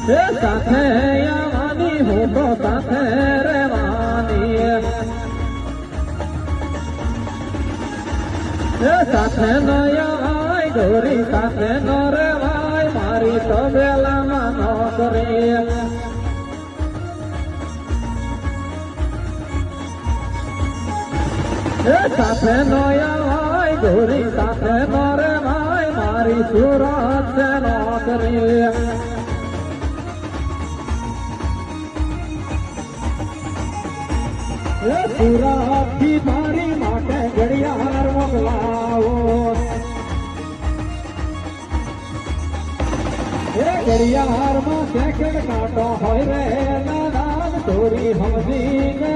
એ સાથે આવવાની હું તો સાથે રહેવાની એ સાથે ન આવાય ગોરી સાથે ન રેવાય મારી તો વેલામાં નોકરી એ સાથે ન આવાય ગોરી સાથે ન રેવાય મારી સુરત છે નોકરી સુરત થી મારી માટે ઘડિયાળ મોકલાવો એ ઘડિયાળમાં સેકન્ડ કાંટો હોય રે નાના ચોરી સમજી